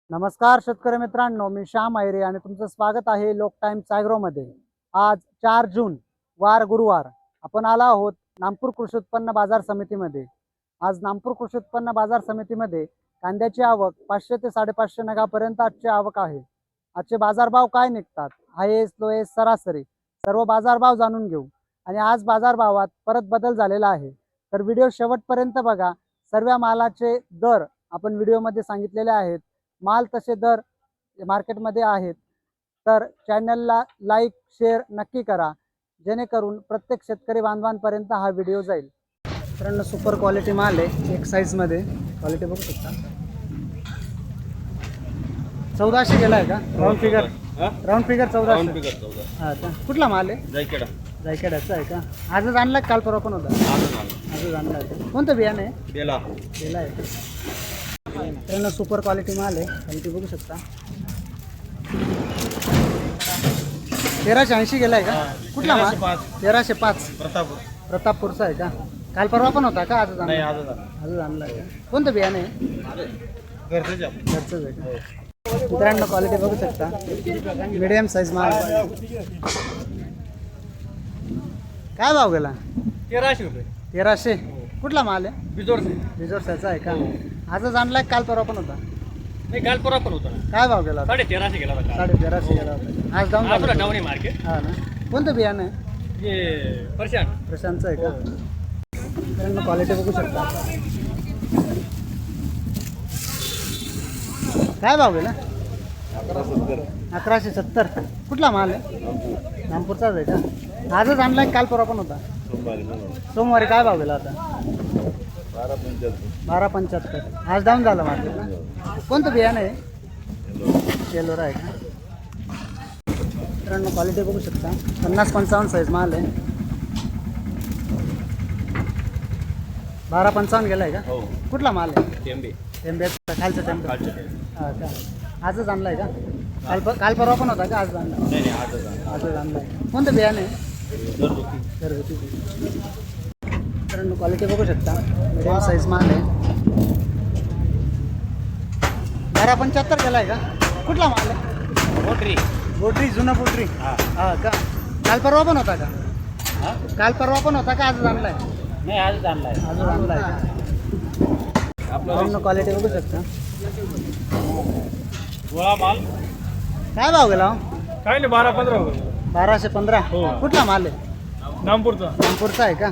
नमस्कार शेतकरी मित्रांनो, मी श्याम आयरे आणि तुमचं स्वागत आहे लोक टाइम्स ॲग्रोमध्ये। आज 4 जून वार गुरुवार आपण आला आहोत नागपूर कृषी उत्पन्न बाजार समितीमध्ये। आज नागपूर कृषी उत्पन्न बाजार समितीमध्ये कांद्याची आवक 500 ते 550 नगापर्यंत आजची आवक आहे। आजचे बाजारभाव काय निघतात, हायेस्ट लोएस्ट सरासरी सर्व बाजारभाव जाणून घेऊ आणि आज बाजारभावात परत बदल झालेला आहे, तर व्हिडिओ शेवटपर्यंत बघा। सर्व मालाचे दर आपण व्हिडिओमध्ये सांगितलेले आहेत। माल तसे दर मार्केटमध्ये आहेत, तर चॅनलला लाईक शेअर नक्की करा, जेणेकरून प्रत्येक शेतकरी बांधवांपर्यंत हा व्हिडिओ जाईल। मित्रांनो, सुपर क्वालिटी माल आहे, एक साईजमध्ये क्वालिटी बघू शकता। 1400 गेला आहे का? Round figure 1400। हां का? कुठला माल आहे? जायखेडाचा आहे का? आजच आणला काल परवा पण होता? आजच आणला आहे। कोणतं बियाणं आहे? बेला आहे का? मित्रांनो, सुपर क्वालिटी माल आहे, क्वालिटी बघू शकता। 1380 गेला आहे का? कुठला माल? 1305 प्रतापपूरचा आहे का? काल परवा पण होता का? आजच आणला आहे का? कोणतं बियाणं आहे? घरचंच आहे का? मित्रांनो, क्वालिटी बघू शकता, मीडियम साईज माल। काय भाव गेला? 1300 रुपये। 1300 कुठला माल आहे? बिजोरचा आहे का? आजच आणलाय, काल परवा पण होता? नाही, काल परवा पण होता। काय भाव गेला? 1350 गेला होता। 1350 गेला होता। आज डाऊन झाला? डाऊन आहे मार्केट। हा ना? कोणतं बियाणं आहे? हे प्रशांतचं आहे का? मित्रांनो, क्वालिटी बघू शकता। काय भाव गेला? 1170 कुठला माल आहे? नागपूरचाच आहे का? आजच आणलाय, काल परवा पण होता? सोमवारी काय भाव गेला होता? 1275 आज डाऊन झाला मार्केटला। कोणतं बियाणं आहे? शेलोरा आहे का? मित्रांनो, क्वालिटी बघू शकता, 50-55 साईज माल आहे। 1255 गेला आहे का? कुठला माल आहे? टेंब्याचा खालचा टेंबे। हां का? आजच आणला आहे का? काल परवा पण होता का? आज आणला? आजच आणला आहे। कोणतं बियाणं आहे? घरगुती। मित्रांनो, क्वालिटी बघू शकता, मीडियम साईज माल आहे। 1275 गेला आहे का? कुठला माल आहे? बोटरी जुना बोटरी। हां का? काल परवा पण होता का? काल परवा पण होता का? आजच आणलाय? नाही, आजच आणलाय। का? आपलं क्वालिटी बघू शकता। गोळा माल काय भाव गेला? काय नाही, 12-15 रुपये। 1215 कुठला माल आहे? नागपूरचा आहे का?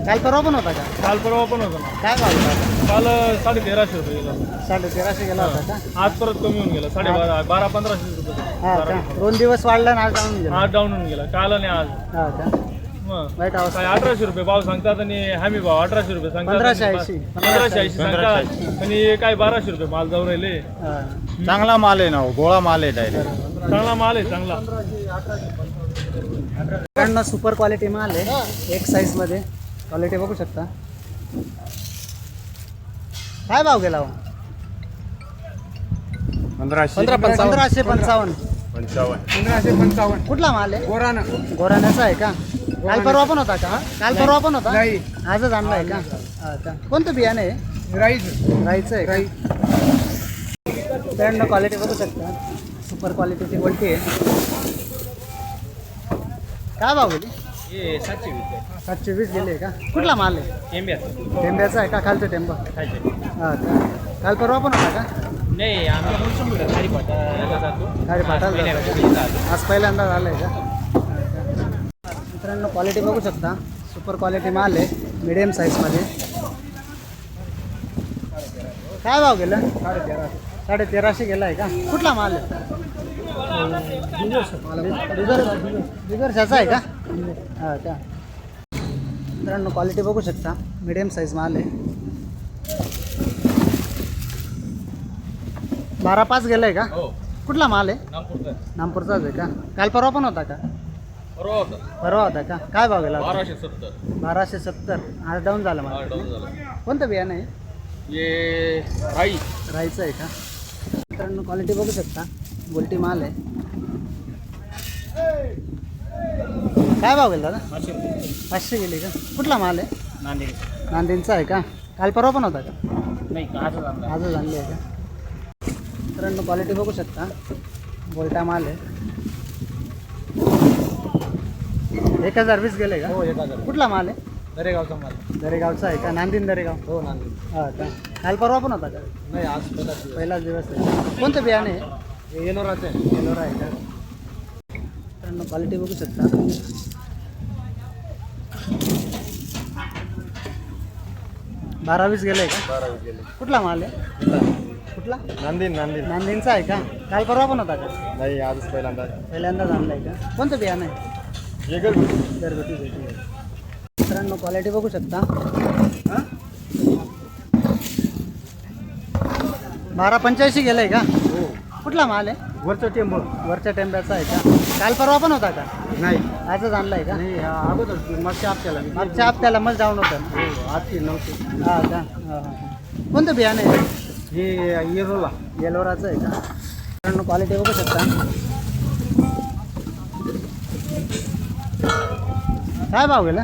काल परवा पण होता का? काल परवा पण होता। काय भाव गेला? काल 1350 रुपये गेला। 1350 गेला होता का? आज परत कमी होऊन गेला, 12-1500 रुपये। हां का? 2 दिवस वाढला ना, आज डाऊन गेला? आज डाऊन होऊन गेला, काल आणि आज। हां का? वाईट अवस्था। काय 1800 रुपये भाव सांगतात आणि हमी भाव 1800 रुपये सांगतात। 1580 सांगतात आणि काय 1200 रुपये माल जाऊ राहिले। चांगला माल आहे ना, गोळा माल आहे डायरेक्ट। चांगला माल आहे, चांगला। मित्रांनो, सुपर क्वालिटी माल आहे, एक साईज मध्ये। क्वालिटी बघू शकता। काय भाव गेला? 1555 कुठला माल आहे? गोराण्याचा आहे का? काल परवा पण होता का? काल परवा पण होता? आजच आणला आहे का? हां का? कोणतं बियाणं आहे? राईचं आहे का? मित्रांनो, क्वालिटी बघू शकता, सुपर क्वालिटीची क्वालिटी आहे। काय भाव गेली? 720 गेले का? कुठला माल आहे? टेंब्याचा आहे का? खालचं टेंबा? हां का? काल परवा पण होता का? नाही, आम्ही गाडी पाठायला आज पहिल्यांदा झालं आहे का? मित्रांनो, क्वालिटी बघू शकता, सुपर क्वालिटी माल आहे, मीडियम साईजमध्ये। काय भाव गेला? 1350 गेला आहे का? कुठला माल आहे? बिजोरचा आहे का? हां का? मित्रांनो, क्वालिटी बघू शकता, मीडियम साईज माल आहे। 12.5 गेला आहे का? कुठला माल आहे? नागपूरचाच आहे का? काल परवा पण होता का? परवा होता का? काय भाव गेला? 1270 आज डाऊन झाला माल। कोणतं बियाणं आहे? राईचं आहे का? मित्रांनो, क्वालिटी बघू शकता, गोल्टी माल आहे। काय भाव गेला दादा? 500 गेले का? कुठला माल आहे? नांदेडचा आहे का? काल परवा पण होता का? नाही, आजच आणले आहे का? मित्रांनो क्वालिटी बघू शकता, गोल्टा माल आहे. 1020 गेले का? हो 1000. कुठला माल आहे? दरेगावचा माल. दरेगावचा आहे का? नांदीन दरेगाव. हो नांदेड. हा का? काल परवा पण होता का? नाही आज पहिलाच दिवस आहे. कोणतं बियाणे आहे? येलोराचे. येलोरा आहे का? मित्रांनो क्वालिटी बघू शकता. 12-20 गेले का? 12 गेले. कुठला माल आहे? कुठला? नांदेड. नांदीनचा आहे का? काल परवा पण होता का? नाही आजच पहिल्यांदा. पहिल्यांदाच आणलाय का? कोणतं बियाणं आहे? घरगुती भेटी. मित्रांनो क्वालिटी बघू शकता. 1285 गेलंय का? हो. कुठला माल आहे? वरचं टेंबो. वरच्या टेंब्याचा आहे का? काल परवा पण होता का? नाही. आजच आणलाय का? नाही अगोदर मागच्या हप्त्याला. मागच्या हप्त्याला मग जाऊन होतं. आजची नव्हती. हा का? कोणतं बियाणं आहे? हे येरोला. येलोराचं आहे का? मित्रांनो क्वालिटी बघू शकता. काय भाव गेला?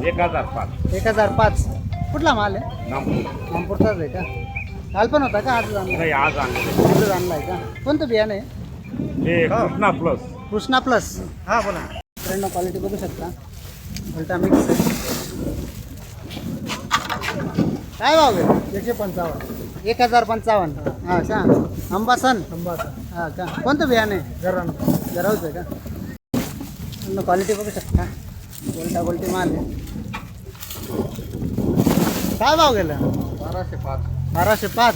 1005. 1005. कुठला माल आहे? नागपूरचाच आहे का? काल पण होता का? आजच आणला? नाही आज आणले. आजच आणलाय का? कोणतं बियाणं आहे? हे कृष्णा प्लस. कृष्णा प्लस. हा बोला. मित्रांनो क्वालिटी बघू शकता. उलटा मिक्स आहे. काय भाव गेला? 155. 1055. हा का? अंबासन. अंबाचा. हा का? कोणतं बियाणं आहे? गरण. जरावचं आहे का? मित्रांनो क्वालिटी बघू शकता. गोल्टी माल आहे. काय भाव गेला? 1205. 1205.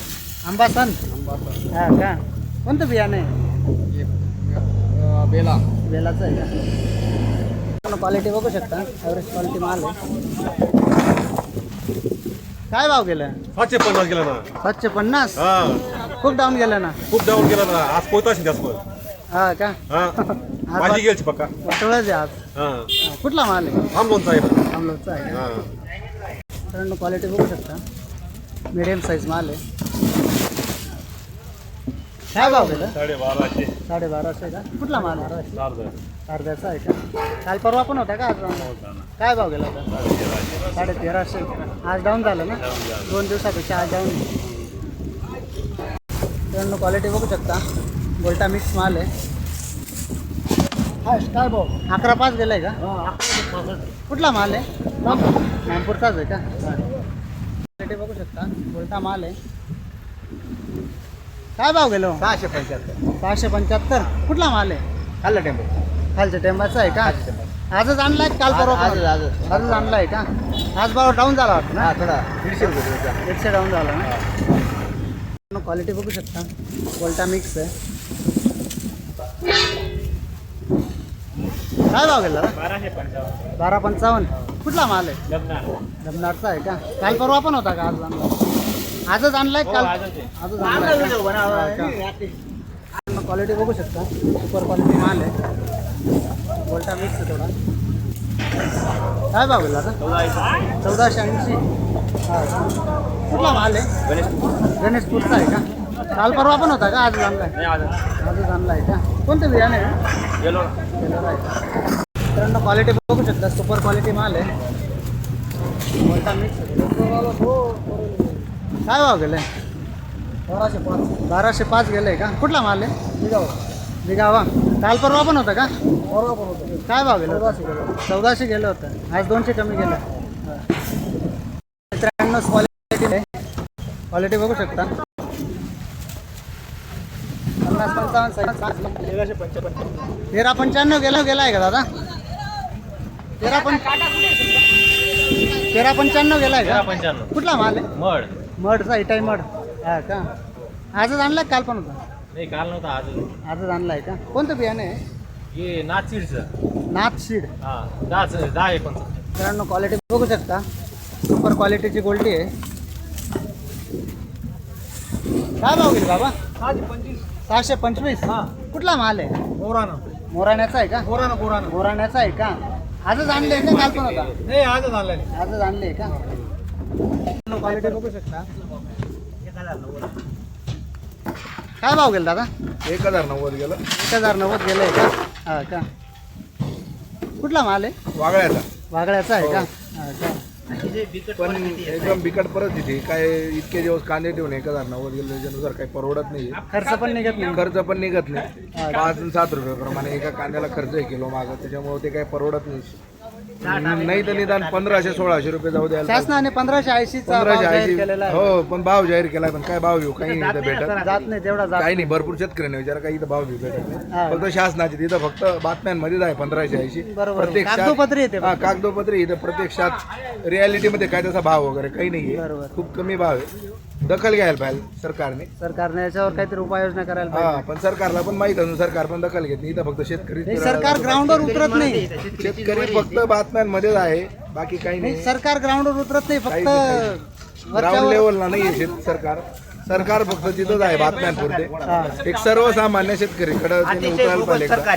अंबासन. अंबाचा. हा का? कोणतं बियाणं आहे? बेला. वेलाचं आहे का? क्वालिटी बघू शकता. ॲव्हरेज क्वालिटी माल आहे. काय भाव गेला? 750 गेला ना. 750. हा खूप डाऊन गेलं ना. खूप डाऊन गेला ना. आज पोहताशी जास्त. हा का? हा माझी गेलची पक्का. वाटोळाच आहे आज. हा कुठला माल आहे? थांबलोनचा आहे. आमलोचा आहे का? हा मित्रांनो क्वालिटी बघू शकता. मीडियम साईज माल आहे. काय भाव गेला? 1250. 1250 का? कुठला माल आहे? चार्जर. अर्ध्याचा आहे का? काल परवा पण होता का? आज काय भाव गेला होता? 1350. आज डाऊन झालं ना? 2 दिवसापेक्षा आज डाऊन. मित्रांनो क्वालिटी बघू शकता. गोल्टा मिक्स माल आहे. काय भाव? 11.5 गेलाय का? कुठला माल आहे? नागपूरचाच आहे का? क्वालिटी बघू शकता. गोल्टा माल आहे. काय भाव गेलो? 675. 675. कुठला माल आहे? खाल्लं टेंबो. खालच्या टेंबाचा आहे का? आजच आणलाय काल परवा पण? आजच आणलाय का? आज भाव डाऊन झाला वाटतं ना? हा थोडा 150 रुपये. 100 डाऊन झाला ना? क्वालिटी बघू शकता. गोल्टा मिक्स आहे. काय भाव गेला? 1255. कुठला माल आहे? लबनारचा आहे का? काल परवा पण होता का? आज आणला? आजच आणलाय काल? आजच आणलाय का? क्वालिटी बघू शकता. सुपर क्वालिटी माल आहे. गोल्टा मिक्स आहे थोडा. काय भाव गेला आता? 1480. हा. कुठला माल आहे? गणेशपूरचा आहे का? काल परवा पण होता का? आज आणलाय? आजच आणलाय का? कोणतं बियाणं आहे? येलो आहे का? मित्रांनो क्वालिटी बघू शकता. सुपर क्वालिटी माल आहे. गोल्टा मिक्स आहे. काय भाव गेलाय? 1205 गेलंय का? कुठला माल आहे? बिगावा. काल परवा पण होता का? काय भाव गेलं? 1400 गेलं होतं. आज 200 कमी गेलं. मित्रांनो क्वालिटी बघू शकता. 1395 गेलाय का दादा? 1395 गेलाय का? 95. कुठला माल आहे? मड. मडचा इटाई मड. हा का? आजच आणलाय काल पण होता? नाही काल नव्हता आज. आजच आणलाय का? कोणतं बियाणं आहे? हे नाचीडचं. नाथ सीड. हा 10 आहे पण. मित्रांनो क्वालिटी बघू शकता. सुपर क्वालिटीची गोल्टी आहे. काय भाव गेली बाबा? 625. कुठला माल आहे? मोराण्याचा आहे का? मोराण्याचा आहे का? आजच आणले का? काल पण होता? नाही आजच आणलाय. आजच आणले का? क्वालिटी बघू शकता. काय भाव गेला दादा? 1090 गेलं. 1090 गेलंय का? हा का? कुठला माल आहे? वागळ्याचा. वागळ्याचा आहे का? हा का? पण एकदम बिकट परिस्थिती काय इतके दिवस कांदे ठेवून 1090 गेले त्याच्यानुसार काही परवडत नाही. खर्च पण निघत नाही. खर्च पण निघत नाही. 5 आणि 7 रुपये प्रमाणे एका कांद्याला खर्च आहे किलो मागं, त्याच्यामुळे ते काही परवडत नाही. नाही तर निदान 1500-1600 रुपये जाऊ द्यायला पाहिजे. शासनाने 1580 चा भाव जाहीर केलेला आहे. हो, पण भाव जाहीर केलाय, पण काय भाव घेऊ काही नाही इथं भेटत. जात नाही तेवढा जात काही नाही, भरपूर शेतकऱ्यांनी विचार काही इथं भाव घेऊ भेटत हा. नाही. फक्त शासनाची तिथं फक्त बातम्यांमध्येच आहे 1580. बरोबर. कागदोपत्री येते हा, कागदोपत्री इथं प्रत्यक्षात रियालिटीमध्ये काय त्याचा भाव वगैरे काही नाहीये. बरोबर. खूप कमी भाव आहे. दखल घ्यायला पाहिजे सरकारने. सरकारने याच्यावर काहीतरी उपाययोजना करायला हा, पाहिजे. पण सरकारला पण माहित असून सरकार पण दखल घेत नाही. इथं फक्त शेतकरी नाही, सरकार ग्राउंडवर उतरत नाही. शेतकरी फक्त बातम्यांमध्येच आहे, बाकी काही नाही, नाही. सरकार ग्राउंडवर उतरत नाही. काहीच फक्त ग्राउंड वरच्यावर लेवलला नाही सरकार. सरकार फक्त तिथंच आहे बातम्यांपुरते. एक सर्वसामान्य शेतकरीकडे त्यांनी उतरायला पाहिजे एकदा.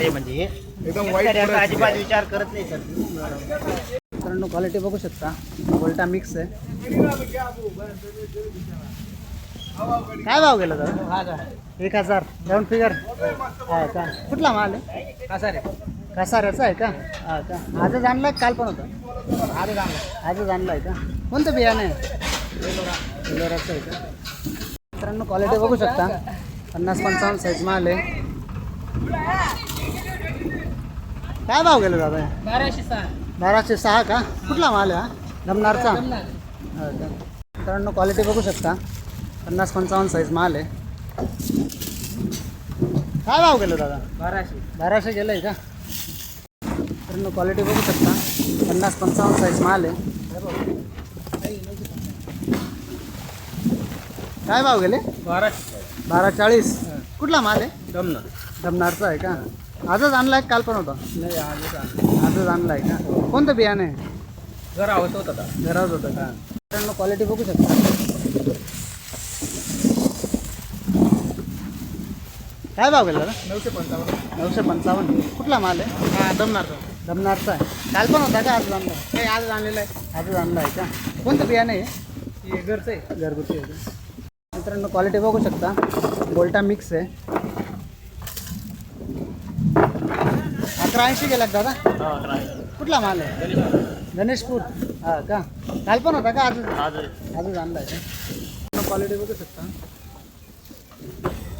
एकदम वाईट परिस्थिती. विचार करत नाही सर. मित्रांनो, क्वालिटी बघू शकता. गोल्टा मिक्स आहे. काय भाव गेला दादा? 1000 डाऊन फिगर. हा का? कुठला माल आहे? कासाऱ्याचा आहे का? हा का? आजच आणलाय काल पण होता? आजच आणलाय का? कोणतं बियाणं आहे? एलोराचं आहे का? मित्रांनो, क्वालिटी बघू शकता. 50-55 साईज माल आहे. काय भाव गेला दादा? 1206 का? कुठला माल आहे हा? धमनारचा? हा का? मित्रांनो, क्वालिटी बघू शकता. 50-55 साईज माल आहे. काय भाव गेलो दादा? 1200 गेलं आहे का? मित्रांनो, क्वालिटी बघू शकता. 50-55 साईज माल आहे. काय भाव गेले? 1240. कुठला माल आहे? धमनारचा आहे का? आजच आणलाय काल पण होता? नाही, आजच आणलाय का? कोणतं बियाणं आहे? घरावत होतं का? मित्रांनो, क्वालिटी बघू शकता. काय भाव गेला? 955. कुठला माल आहे? धमनारचा आहे. काल पण होता का? आज आणला? आजच आणलेला आहे. आजच आणला आहे का? कोणतं बियाणं आहे? घरचं आहे. घरगुती आहे का? मित्रांनो, क्वालिटी बघू शकता. गोल्टा मिक्स आहे. 1180 गेला दादा? कुठला माल आहे? गणेशपूर. हा का? काल पण होता का? आजच आणला आहे का? क्वालिटी बघू शकता.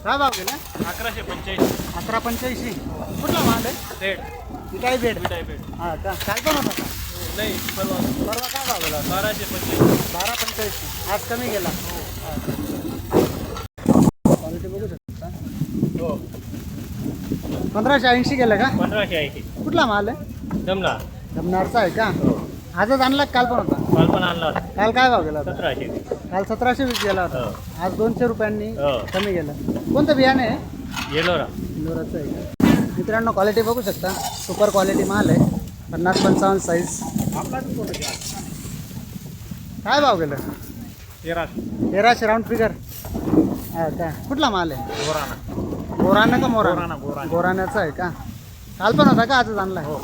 काय भाव गेला? 1185. कुठला माल आहे? विटाई बेड. हा का? काल पण होता का? नाही, परवा काय भाव गेला? 1285. आज कमी गेला. क्वालिटी बघू शकता. हो, 1580 गेलं का? 1580. कुठला माल आहे? जमला. धमनारचा आहे का? आजच आणला काल पण होता? काल पण आणला होता. काल काय भाव गेला? 1700. काल 1720 गेला होता. आज 200 रुपयांनी हो. कमी गेला. कोणतं बियाणं आहे? येलोरा. इंदोराचं आहे का? मित्रांनो, क्वालिटी बघू शकता. सुपर क्वालिटी माल आहे. 50-55 साईज. काय भाव गेलं? 1300 राऊंड फिगर. हा का? कुठला माल आहे? गोराना का मोराना? गोराण्याचा आहे का? काल पण होता का? आजच आणला? हो,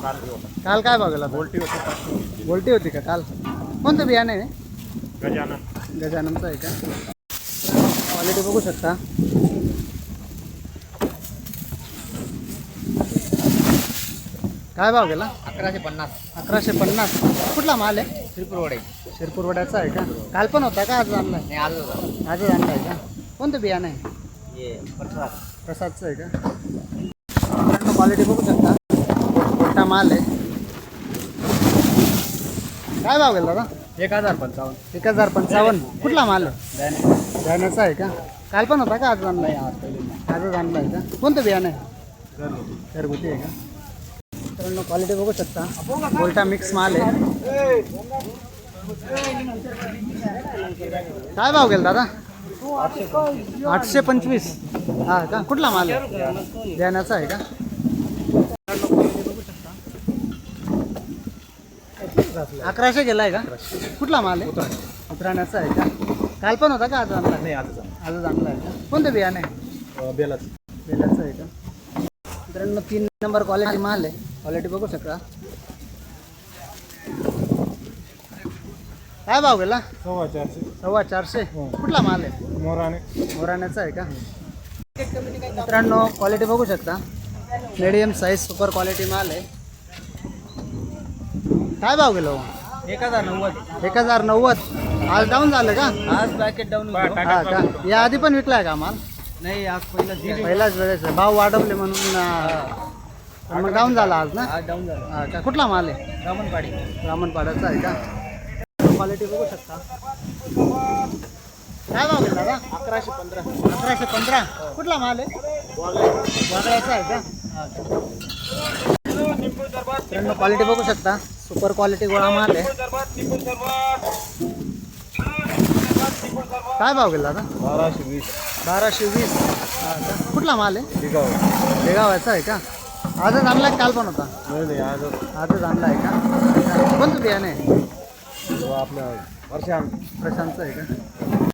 काल काय भाव गेला? गोल्टी होती का काल? कोणतं बियाणं आहे? गजाननचं आहे का? क्वालिटी बघू शकता. काय भाव गेला? 1150. कुठला माल आहे? शिरपूरवड्याचा आहे का? काल पण होता का? आजच आणलाय? आजच आणलाय का? कोणतं बियाणं आहे? प्रसादचं आहे का? क्वालिटी बघू शकता. मोठा माल आहे. काय भाव गेला दादा? 1055. कुठला माल आहे? धान्याचा आहे का? काल पण होता का? आजच आणलाय? आजच आणलाय का? कोणतं बियाणं आहे? घरगुती आहे का? मित्रांनो, क्वालिटी बघू शकता. गोल्टा मिक्स माल आहे. काय भाव गेला दादा? 825. हा का? कुठला माल आहे? ध्यानाचा आहे का? 1100 गेलाय का? कुठला माल आहे? उतराण्याचा आहे का? काल पण होता का? आज आणला? नाही, आजच आणला आहे का? कोणतं बियाणं आहे? बेलाचं आहे का? मित्रांनो, 3 नंबर क्वालिटी माल आहे. क्वालिटी बघू शकता. काय भाव गेला? 450. कुठला माल आहे? मोराण्याचा आहे का? मित्रांनो, क्वालिटी बघू शकता. मीडियम साईज सुपर क्वालिटी माल आहे. काय भाव गेलो? 1090. आज डाऊन झालं का? आज पॅकेट डाऊन हा का? या आधी पण विकलाय का माल? नाही आज पहिलाच वेळेस आहे. भाव वाढवले म्हणून मग डाऊन झाला आज ना? आज डाऊन झालं. हा का? कुठला माल आहे? रामनपाडी. ब्राह्मणपाड्याचा आहे का? क्वालिटी बघू शकता. काय भाव गेला दादा? 1115. 1115. कुठला माल आहे? वागळ्याचा आहे का? क्वालिटी बघू शकता. सुपर क्वालिटी गोळा माल आहे. काय भाव गेला दादा? 1220. हा का? कुठला माल आहे? शेगावाचा आहे का? आजच आणलाय काल पण होता? आजच आणलाय का? कोणतं बियाणे? आपल्या वर्षा प्रशांतचं आहे का?